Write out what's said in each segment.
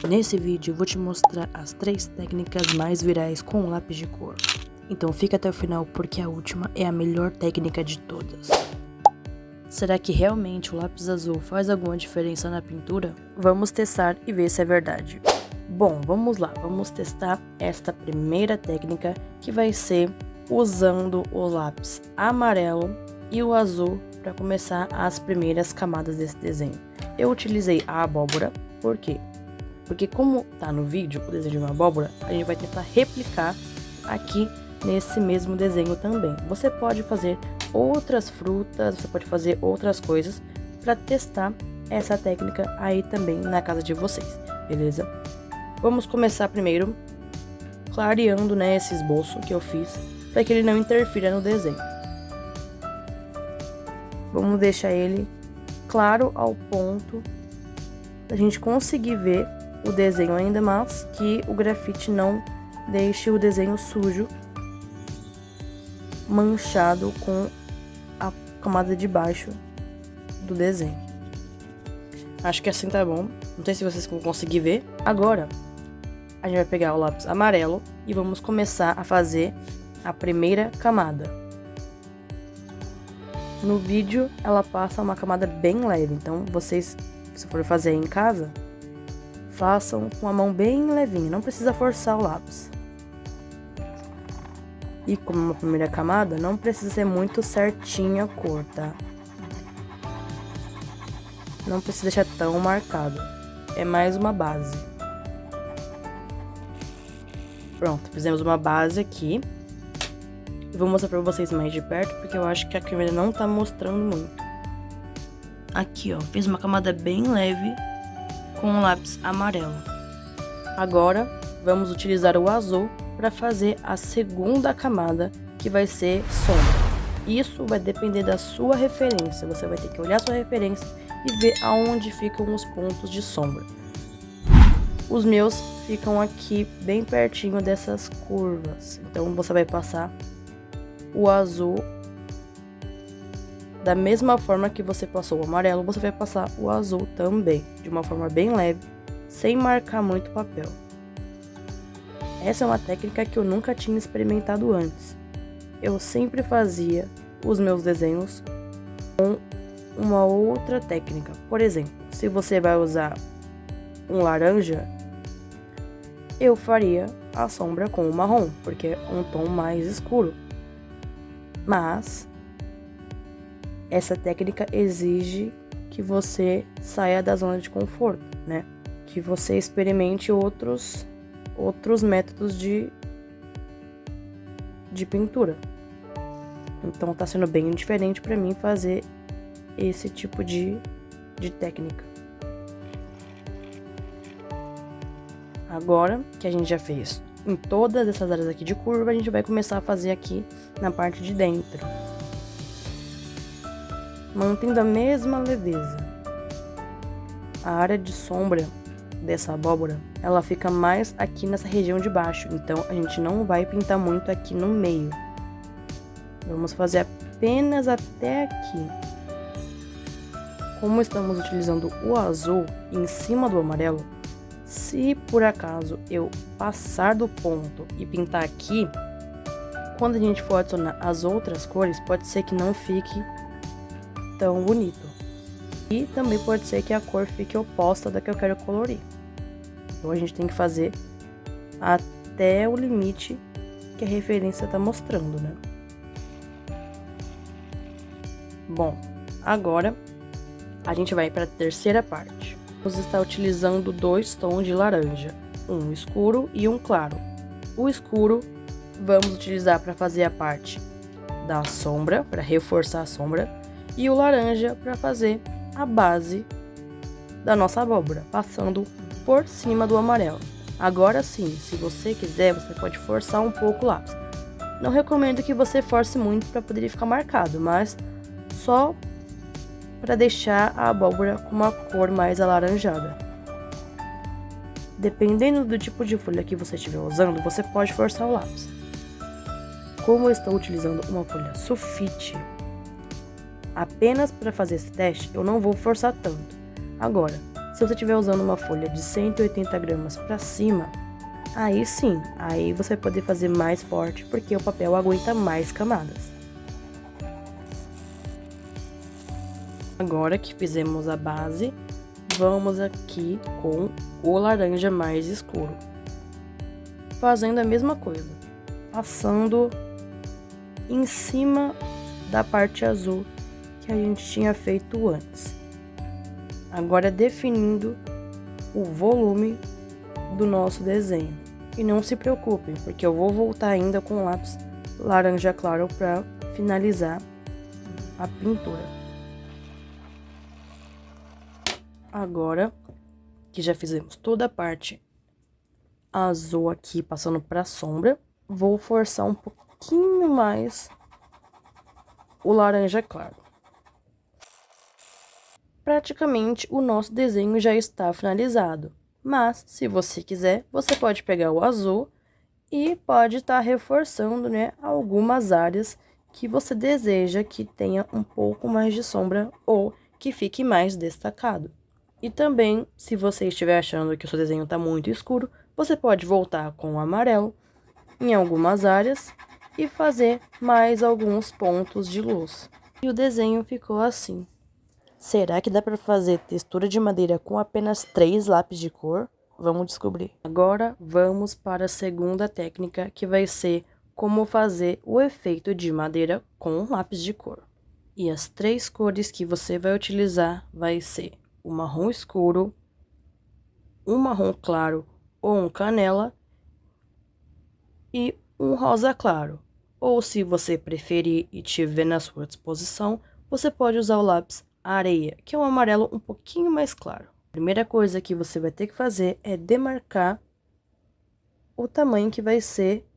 Nesse vídeo eu vou te mostrar as 3 técnicas mais virais com o lápis de cor. Então fica até o final porque a última é a melhor técnica de todas. Será que realmente o lápis azul faz alguma diferença na pintura? Vamos testar e ver se é verdade. Bom, vamos lá, vamos testar esta primeira técnica que vai ser usando o lápis amarelo e o azul para começar as primeiras camadas desse desenho. Eu utilizei a abóbora, por quê? Porque como tá no vídeo o desenho de uma abóbora, a gente vai tentar replicar aqui nesse mesmo desenho também. Você pode fazer outras frutas, você pode fazer outras coisas para testar essa técnica aí também na casa de vocês, beleza? Vamos começar primeiro clareando, né, esse esboço que eu fiz para que ele não interfira no desenho. Vamos deixar ele claro ao ponto da gente conseguir ver o desenho ainda, mas que o grafite não deixe o desenho sujo, manchado com a camada de baixo do desenho. Acho que assim tá bom, não sei se vocês vão conseguir ver. Agora, a gente vai pegar o lápis amarelo e vamos começar a fazer a primeira camada. No vídeo, ela passa uma camada bem leve, então vocês, se for fazer em casa, façam com a mão bem levinha, não precisa forçar o lápis. E como uma primeira camada, não precisa ser muito certinha a cor, tá? Não precisa deixar tão marcado, é mais uma base. Pronto, fizemos uma base aqui. Eu vou mostrar pra vocês mais de perto, porque eu acho que a câmera não tá mostrando muito. Aqui, ó, fiz uma camada bem leve com o lápis amarelo. Agora, vamos utilizar o azul para fazer a segunda camada, que vai ser sombra. Isso vai depender da sua referência, você vai ter que olhar a sua referência e ver aonde ficam os pontos de sombra. Os meus ficam aqui bem pertinho dessas curvas, então você vai passar o azul da mesma forma que você passou o amarelo, você vai passar o azul também, de uma forma bem leve, sem marcar muito o papel. Essa é uma técnica que eu nunca tinha experimentado antes. Eu sempre fazia os meus desenhos com uma outra técnica. Por exemplo, se você vai usar um laranja, eu faria a sombra com o marrom, porque é um tom mais escuro. Mas essa técnica exige que você saia da zona de conforto, né? Que você experimente outros métodos de pintura. Então tá sendo bem diferente para mim fazer esse tipo de técnica. Agora que a gente já fez em todas essas áreas aqui de curva, a gente vai começar a fazer aqui na parte de dentro, mantendo a mesma leveza. A área de sombra dessa abóbora, ela fica mais aqui nessa região de baixo, então a gente não vai pintar muito aqui no meio. Vamos fazer apenas até aqui. Como estamos utilizando o azul em cima do amarelo, se por acaso eu passar do ponto e pintar aqui, quando a gente for adicionar as outras cores, pode ser que não fique tão bonito. E também pode ser que a cor fique oposta da que eu quero colorir. Então a gente tem que fazer até o limite que a referência está mostrando, né? Bom, agora a gente vai para a terceira parte. Vamos estar utilizando 2 tons de laranja, um escuro e um claro. O escuro vamos utilizar para fazer a parte da sombra, para reforçar a sombra, e o laranja para fazer a base da nossa abóbora, passando por cima do amarelo. Agora sim, se você quiser, você pode forçar um pouco o lápis. Não recomendo que você force muito para poder ficar marcado, mas só para deixar a abóbora com uma cor mais alaranjada. Dependendo do tipo de folha que você estiver usando, você pode forçar o lápis. Como eu estou utilizando uma folha sulfite, apenas para fazer esse teste, eu não vou forçar tanto. Agora, se se você estiver usando uma folha de 180 gramas para cima, aí sim, aí você vai poder fazer mais forte, porque o papel aguenta mais camadas. Agora que fizemos a base, vamos aqui com o laranja mais escuro, fazendo a mesma coisa, passando em cima da parte azul que a gente tinha feito antes. Agora definindo o volume do nosso desenho. E não se preocupem, porque eu vou voltar ainda com o lápis laranja claro para finalizar a pintura. Agora que já fizemos toda a parte azul aqui, passando para a sombra, vou forçar um pouquinho mais o laranja claro. Praticamente o nosso desenho já está finalizado, mas se você quiser, você pode pegar o azul e pode estar reforçando, né, algumas áreas que você deseja que tenha um pouco mais de sombra ou que fique mais destacado. E também, se você estiver achando que o seu desenho está muito escuro, você pode voltar com o amarelo em algumas áreas e fazer mais alguns pontos de luz. E o desenho ficou assim. Será que dá para fazer textura de madeira com apenas 3 lápis de cor? Vamos descobrir. Agora vamos para a segunda técnica, que vai ser como fazer o efeito de madeira com lápis de cor. E as 3 cores que você vai utilizar vai ser o marrom escuro, um marrom claro ou um canela e um rosa claro. Ou se você preferir e tiver na sua disposição, você pode usar o lápis areia, que é um amarelo um pouquinho mais claro. A primeira coisa que você vai ter que fazer é demarcar o tamanho que vai ser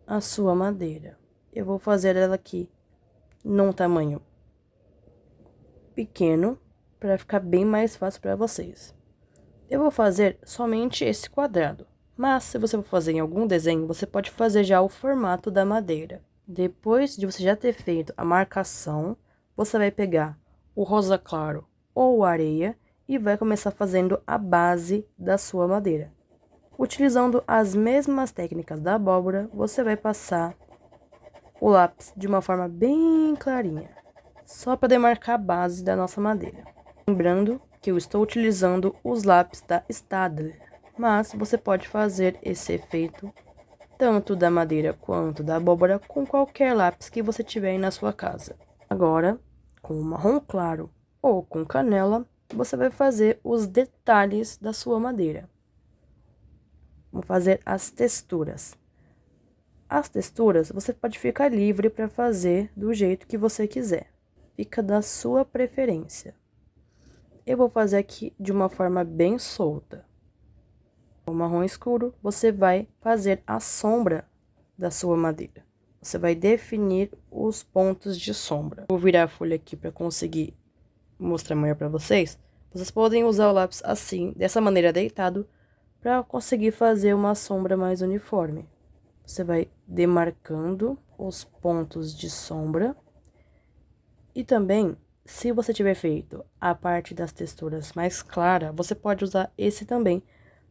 a sua madeira. Eu vou fazer ela aqui num tamanho pequeno, para ficar bem mais fácil para vocês. Eu vou fazer somente esse quadrado, mas se você for fazer em algum desenho, você pode fazer já o formato da madeira. Depois de você já ter feito a marcação, você vai pegar o rosa claro ou areia e vai começar fazendo a base da sua madeira. Utilizando as mesmas técnicas da abóbora, você vai passar o lápis de uma forma bem clarinha, só para demarcar a base da nossa madeira. Lembrando que eu estou utilizando os lápis da Staedtler, mas você pode fazer esse efeito tanto da madeira quanto da abóbora com qualquer lápis que você tiver aí na sua casa. Agora, com o marrom claro ou com canela, você vai fazer os detalhes da sua madeira. Vamos fazer as texturas. As texturas você pode ficar livre para fazer do jeito que você quiser. Fica da sua preferência. Eu vou fazer aqui de uma forma bem solta. Com o marrom escuro, você vai fazer a sombra da sua madeira. Você vai definir os pontos de sombra. Vou virar a folha aqui para conseguir mostrar melhor para vocês. Vocês podem usar o lápis assim, dessa maneira deitado, para conseguir fazer uma sombra mais uniforme. Você vai demarcando os pontos de sombra. E também, se você tiver feito a parte das texturas mais clara, você pode usar esse também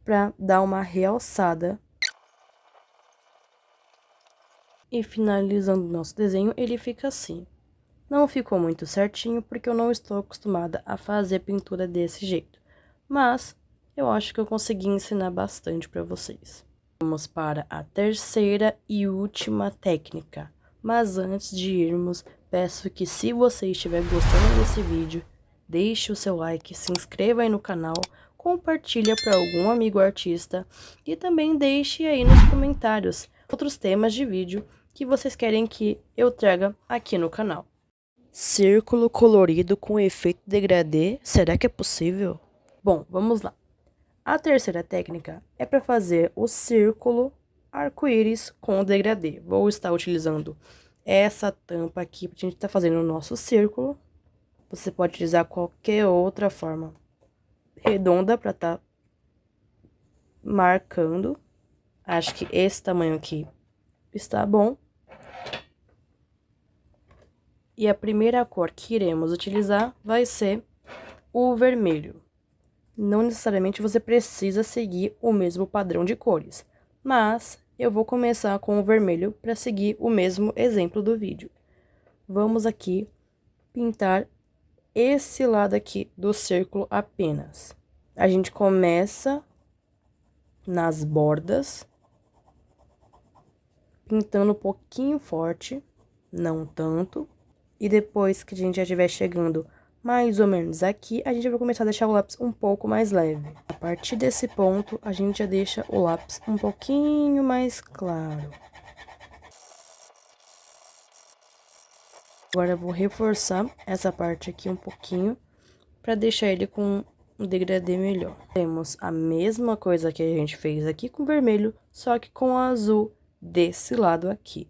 para dar uma realçada. E finalizando o nosso desenho, ele fica assim. Não ficou muito certinho, porque eu não estou acostumada a fazer pintura desse jeito. Mas eu acho que eu consegui ensinar bastante para vocês. Vamos para a terceira e última técnica. Mas antes de irmos, peço que se você estiver gostando desse vídeo, deixe o seu like, se inscreva aí no canal, compartilha para algum amigo artista e também deixe aí nos comentários outros temas de vídeo que vocês querem que eu traga aqui no canal. Círculo colorido com efeito degradê, será que é possível? Bom, vamos lá. A terceira técnica é para fazer o círculo arco-íris com degradê. Vou estar utilizando essa tampa aqui para a gente estar fazendo o nosso círculo. Você pode utilizar qualquer outra forma redonda para estar marcando. Acho que esse tamanho aqui está bom. E a primeira cor que iremos utilizar vai ser o vermelho. Não necessariamente você precisa seguir o mesmo padrão de cores, mas eu vou começar com o vermelho para seguir o mesmo exemplo do vídeo. Vamos aqui pintar esse lado aqui do círculo apenas. A gente começa nas bordas, pintando um pouquinho forte, não tanto. E depois que a gente já estiver chegando mais ou menos aqui, a gente vai começar a deixar o lápis um pouco mais leve. A partir desse ponto, a gente já deixa o lápis um pouquinho mais claro. Agora eu vou reforçar essa parte aqui um pouquinho, para deixar ele com um degradê melhor. Temos a mesma coisa que a gente fez aqui com o vermelho, só que com o azul desse lado aqui.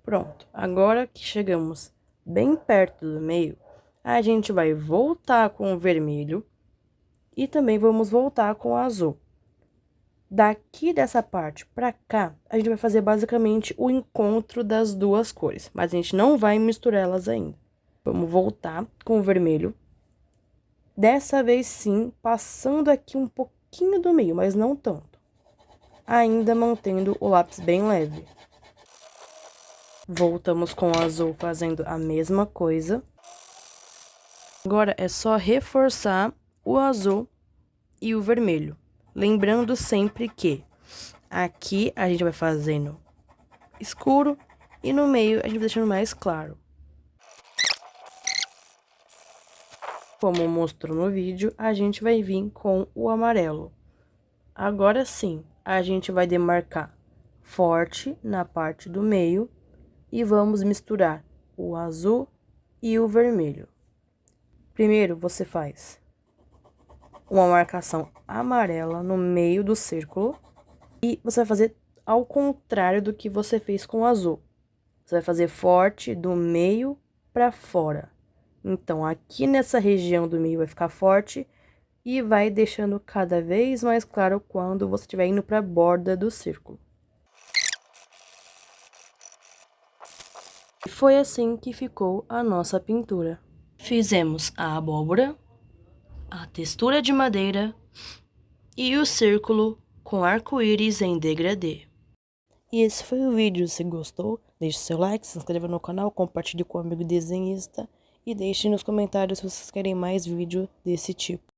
Pronto, agora que chegamos bem perto do meio, a gente vai voltar com o vermelho e também vamos voltar com o azul. Daqui dessa parte pra cá, a gente vai fazer basicamente o encontro das duas cores, mas a gente não vai misturar elas ainda. Vamos voltar com o vermelho. Dessa vez sim, passando aqui um pouquinho do meio, mas não tanto. Ainda mantendo o lápis bem leve. Voltamos com o azul fazendo a mesma coisa. Agora é só reforçar o azul e o vermelho. Lembrando sempre que aqui a gente vai fazendo escuro e no meio a gente vai deixando mais claro. Como mostrou no vídeo, a gente vai vir com o amarelo. Agora sim, a gente vai demarcar forte na parte do meio e vamos misturar o azul e o vermelho. Primeiro, você faz uma marcação amarela no meio do círculo e você vai fazer ao contrário do que você fez com o azul. Você vai fazer forte do meio para fora. Então, aqui nessa região do meio vai ficar forte e vai deixando cada vez mais claro quando você estiver indo para a borda do círculo. E foi assim que ficou a nossa pintura. Fizemos a abóbora, a textura de madeira e o círculo com arco-íris em degradê. E esse foi o vídeo. Se gostou, deixe seu like, se inscreva no canal, compartilhe com um amigo desenhista e deixe nos comentários se vocês querem mais vídeo desse tipo.